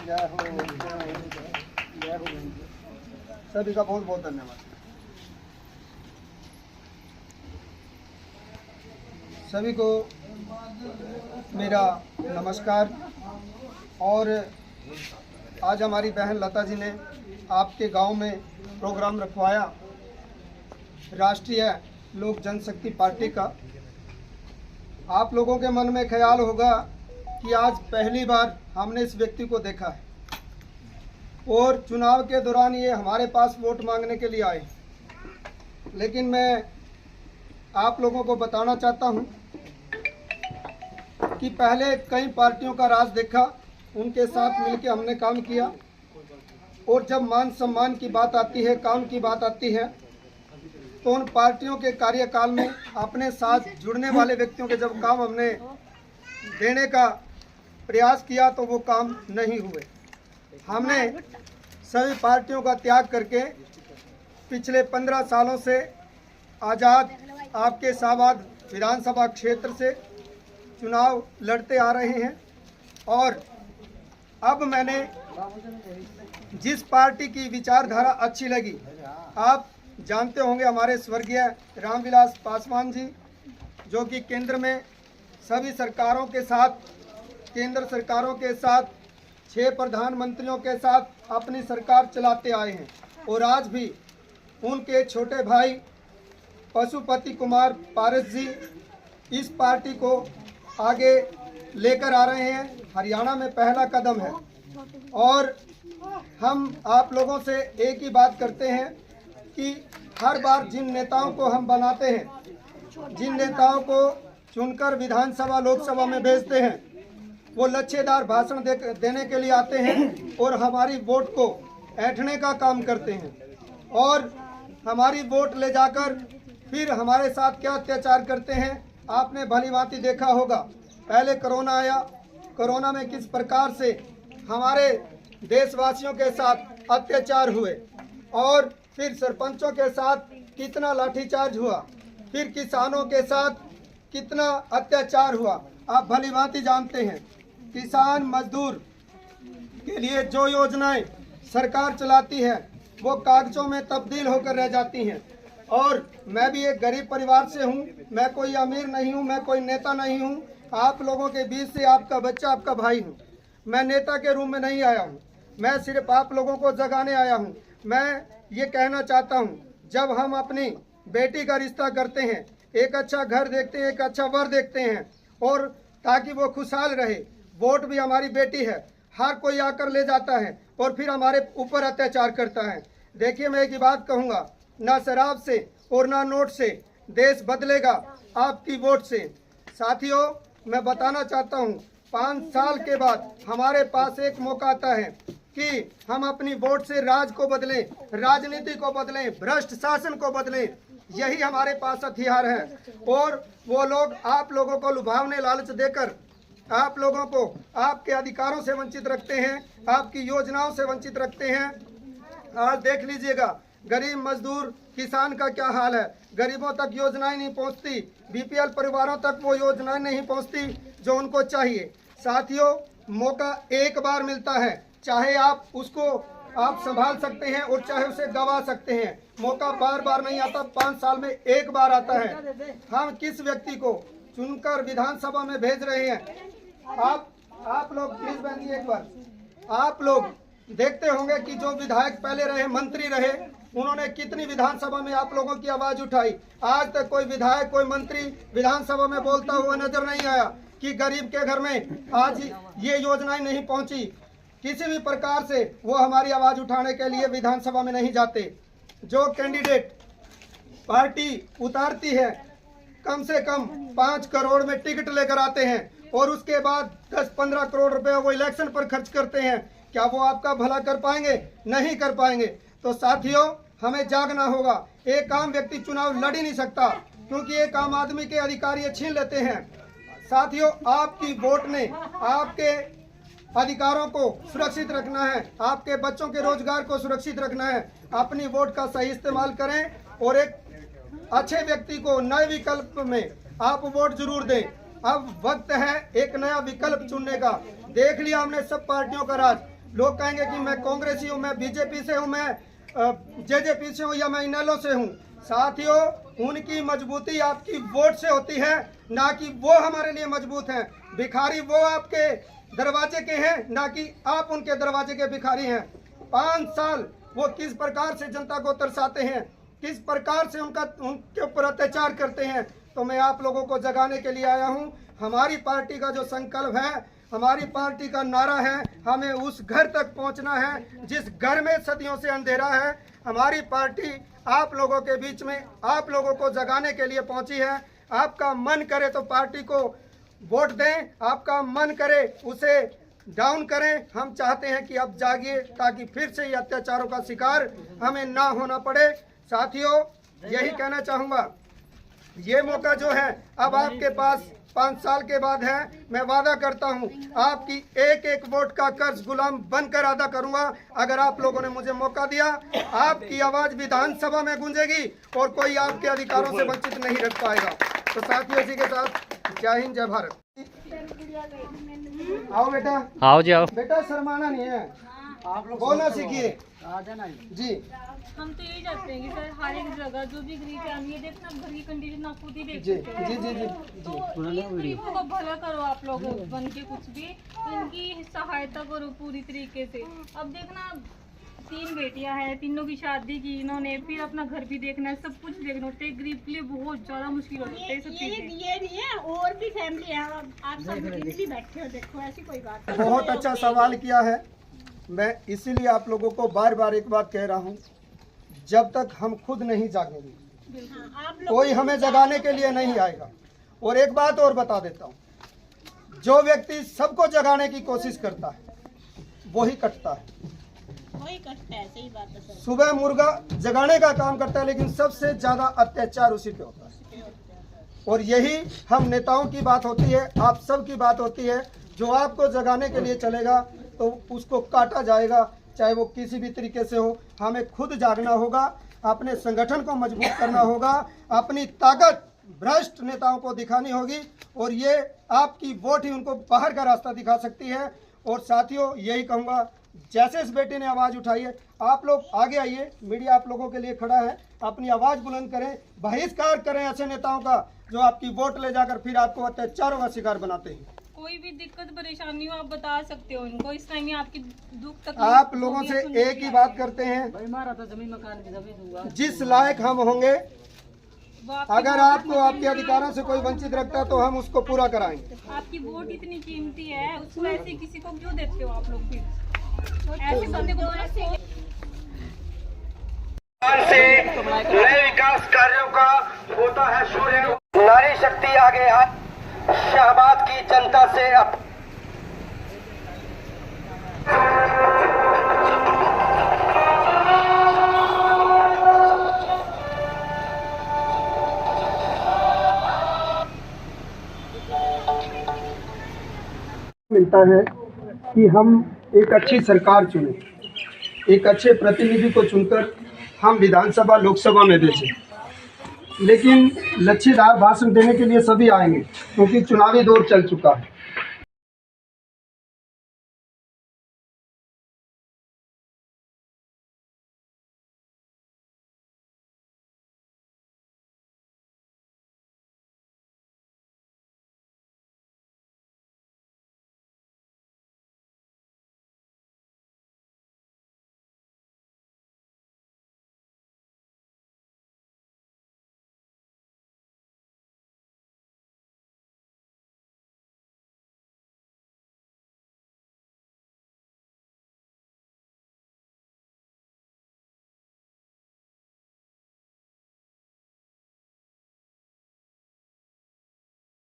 जय हो जय हो। सभी का बहुत बहुत धन्यवाद। सभी को मेरा नमस्कार। और आज हमारी बहन लता जी ने आपके गांव में प्रोग्राम रखवाया राष्ट्रीय लोक जनशक्ति पार्टी का। आप लोगों के मन में ख्याल होगा कि आज पहली बार हमने इस व्यक्ति को देखा है और चुनाव के दौरान ये हमारे पास वोट मांगने के लिए आए। लेकिन मैं आप लोगों को बताना चाहता हूं कि पहले कई पार्टियों का राज देखा, उनके साथ मिलकर हमने काम किया, और जब मान सम्मान की बात आती है, काम की बात आती है, तो उन पार्टियों के कार्यकाल में अपने साथ जुड़ने वाले व्यक्तियों के जब काम हमने देने का प्रयास किया तो वो काम नहीं हुए। हमने सभी पार्टियों का त्याग करके पिछले 15 सालों से आज़ाद आपके शाहबाद विधानसभा क्षेत्र से चुनाव लड़ते आ रहे हैं। और अब मैंने जिस पार्टी की विचारधारा अच्छी लगी, आप जानते होंगे हमारे स्वर्गीय रामविलास पासवान जी, जो कि केंद्र में सभी सरकारों के साथ, केंद्र सरकारों के साथ 6 प्रधानमंत्रियों के साथ अपनी सरकार चलाते आए हैं, और आज भी उनके छोटे भाई पशुपति कुमार पारस जी इस पार्टी को आगे लेकर आ रहे हैं। हरियाणा में पहला कदम है। और हम आप लोगों से एक ही बात करते हैं कि हर बार जिन नेताओं को हम बनाते हैं, जिन नेताओं को चुनकर विधानसभा लोकसभा में भेजते हैं, वो लच्छेदार भाषण देने के लिए आते हैं और हमारी वोट को ऐंठने का काम करते हैं, और हमारी वोट ले जाकर फिर हमारे साथ क्या अत्याचार करते हैं आपने भली भांति देखा होगा। पहले कोरोना आया, कोरोना में किस प्रकार से हमारे देशवासियों के साथ अत्याचार हुए, और फिर सरपंचों के साथ कितना लाठीचार्ज हुआ, फिर किसानों के साथ कितना अत्याचार हुआ, आप भली भांति जानते हैं। किसान मजदूर के लिए जो योजनाएं सरकार चलाती है वो कागजों में तब्दील होकर रह जाती हैं। और मैं भी एक गरीब परिवार से हूं, मैं कोई अमीर नहीं हूं, मैं कोई नेता नहीं हूं, आप लोगों के बीच से आपका बच्चा, आपका भाई हूं। मैं नेता के रूप में नहीं आया हूं, मैं सिर्फ आप लोगों को जगाने आया हूं। मैं ये कहना चाहता हूं, जब हम अपनी बेटी का रिश्ता करते हैं, एक अच्छा घर देखते हैं, एक अच्छा वर देखते हैं, और ताकि वो खुशहाल रहे, वोट भी हमारी बेटी है, हर कोई आकर ले जाता है और फिर हमारे ऊपर अत्याचार करता है। देखिए, मैं एक ही बात कहूँगा, ना शराब से और ना नोट से देश बदलेगा, आपकी वोट से। साथियों, मैं बताना चाहता हूँ, 5 साल के बाद हमारे पास एक मौका आता है कि हम अपनी वोट से राज को बदलें, राजनीति को बदलें, भ्रष्ट शासन को बदलें। यही हमारे पास हथियार है। और वो लोग आप लोगों को लुभावने लालच देकर आप लोगों को आपके अधिकारों से वंचित रखते हैं, आपकी योजनाओं से वंचित रखते हैं। आज देख लीजिएगा, गरीब मजदूर किसान का क्या हाल है। गरीबों तक योजनाएं नहीं पहुंचती, बीपीएल परिवारों तक वो योजनाएं नहीं पहुंचती जो उनको चाहिए। साथियों, मौका एक बार मिलता है, चाहे आप उसको आप संभाल सकते हैं और चाहे उसे गवा सकते हैं। मौका बार बार नहीं आता, 5 साल में एक बार आता है। हम किस व्यक्ति को चुनकर विधानसभा में भेज रहे हैं, आप लोग प्लीज बैठिए एक बार। आप लोग देखते होंगे कि जो विधायक पहले रहे, मंत्री रहे, उन्होंने कितनी विधानसभा में आप लोगों की आवाज उठाई। आज तक कोई विधायक, कोई मंत्री विधानसभा में बोलता हुआ नजर नहीं आया कि गरीब के घर में आज ये योजनाएं नहीं पहुंची। किसी भी प्रकार से वो हमारी आवाज उठाने के लिए विधानसभा में नहीं जाते। जो कैंडिडेट पार्टी उतारती है, कम से कम 5 करोड़ में टिकट लेकर आते हैं और उसके बाद 10-15 करोड़ रुपए वो इलेक्शन पर खर्च करते हैं। क्या वो आपका भला कर पाएंगे? नहीं कर पाएंगे। तो साथियों, हमें जागना होगा। एक आम व्यक्ति चुनाव लड़ ही नहीं सकता, क्योंकि एक आम आदमी के अधिकार ये छीन लेते हैं। साथियों, आपकी वोट ने आपके अधिकारों को सुरक्षित रखना है, आपके बच्चों के रोजगार को सुरक्षित रखना है। अपनी वोट का सही इस्तेमाल करें और एक अच्छे व्यक्ति को नए विकल्प में आप वोट जरूर दें। अब वक्त है एक नया विकल्प चुनने का। देख लिया हमने सब पार्टियों का राज, लोग कहेंगे कि मैं कांग्रेसी हूँ, मैं बीजेपी से हूँ, मैं जेजेपी से हूँ या मैं इनेलो से हूँ। साथियों, उनकी मजबूती आपकी वोट से होती है, ना कि वो हमारे लिए मजबूत हैं। भिखारी वो आपके दरवाजे के हैं, ना कि आप उनके दरवाजे के भिखारी हैं। 5 साल वो किस प्रकार से जनता को तरसाते हैं, किस प्रकार से उनके ऊपर अत्याचार करते हैं। तो मैं आप लोगों को जगाने के लिए आया हूं। हमारी पार्टी का जो संकल्प है, हमारी पार्टी का नारा है, हमें उस घर तक पहुंचना है जिस घर में सदियों से अंधेरा है। हमारी पार्टी आप लोगों के बीच में, आप लोगों को जगाने के लिए पहुंची है। आपका मन करे तो पार्टी को वोट दें, आपका मन करे उसे डाउन करें। हम चाहते हैं कि अब जागिए, ताकि फिर से ये अत्याचारों का शिकार हमें ना होना पड़े। साथियों, यही कहना चाहूँगा, ये मौका जो है अब आपके पास 5 साल के बाद है। मैं वादा करता हूँ आपकी एक एक वोट का कर्ज गुलाम बनकर अदा करूँगा। अगर आप लोगों ने मुझे मौका दिया, आपकी आवाज़ विधानसभा में गूंजेगी और कोई आपके अधिकारों से वंचित नहीं रख पाएगा। तो साथियों, इसी के साथ जय हिंद, जय भारत। आओ बेटा, आओ जी, आओ बेटा, शर्माना नहीं है, आप लोग बोलना सीखिए जी। हम तो यही चाहते हैं कि सर हर एक जगह जो भी गरीब फैमिली है, देखना घर की कंडीशन आप खुद ही देख जी सकते हो। जी जी जी तो इन गरीबों को भला करो आप लोग बन के, कुछ भी इनकी सहायता करो पूरी तरीके से। अब देखना 3 बेटियां हैं, तीनों की शादी की इन्होंने, फिर अपना घर भी देखना है, सब कुछ देखना होता है। गरीब के लिए बहुत ज्यादा मुश्किल हो जाता है सब चीजें। ये नहीं है, और भी फैमिली है। आप सब भी बैठे हो, देखो ऐसी कोई बात नहीं। बहुत अच्छा सवाल किया है। मैं इसीलिए आप लोगों को बार बार एक बात कह रहा हूँ, जब तक हम खुद नहीं जागेंगे कोई हमें जगाने के लिए नहीं आएगा। और एक बात और बता देता हूँ, जो व्यक्ति सबको जगाने की कोशिश करता है वही कटता है। वही कटता है, सही बात है सर। सुबह मुर्गा जगाने का काम करता है, लेकिन सबसे ज्यादा अत्याचार उसी पे होता है। और यही हम नेताओं की बात होती है, आप सब की बात होती है। जो आपको जगाने के लिए चलेगा तो उसको काटा जाएगा, चाहे वो किसी भी तरीके से हो। हमें खुद जागना होगा, अपने संगठन को मजबूत करना होगा, अपनी ताकत भ्रष्ट नेताओं को दिखानी होगी, और ये आपकी वोट ही उनको बाहर का रास्ता दिखा सकती है। और साथियों, यही कहूँगा, जैसे इस बेटी ने आवाज़ उठाई है, आप लोग आगे आइए, मीडिया आप लोगों के लिए खड़ा है, अपनी आवाज़ बुलंद करें, बहिष्कार करें ऐसे नेताओं का जो आपकी वोट ले जाकर फिर आपको अत्याचारों का शिकार बनाते हैं। कोई भी दिक्कत परेशानी हो आप बता सकते हो इनको, इस टाइम में आपकी दुख तकलीफ आप लोगों से एक ही बात करते हैं, जिस लायक हम होंगे, अगर आपको आपके अधिकारों से कोई वंचित रखता है तो हम उसको पूरा कराएंगे। आपकी वोट इतनी कीमती है, उसको ऐसे किसी को क्यों देते हो आप लोग? फिर ऐसे बंदे को से नए विकास कार्यों का होता है शुरू। नारी शक्ति आगे शाहबाद की जनता से मिलता है कि हम एक अच्छी सरकार चुने, एक अच्छे प्रतिनिधि को चुनकर हम विधानसभा लोकसभा में भेजें। लेकिन लच्छेदार भाषण देने के लिए सभी आएंगे, क्योंकि चुनावी दौर चल चुका है।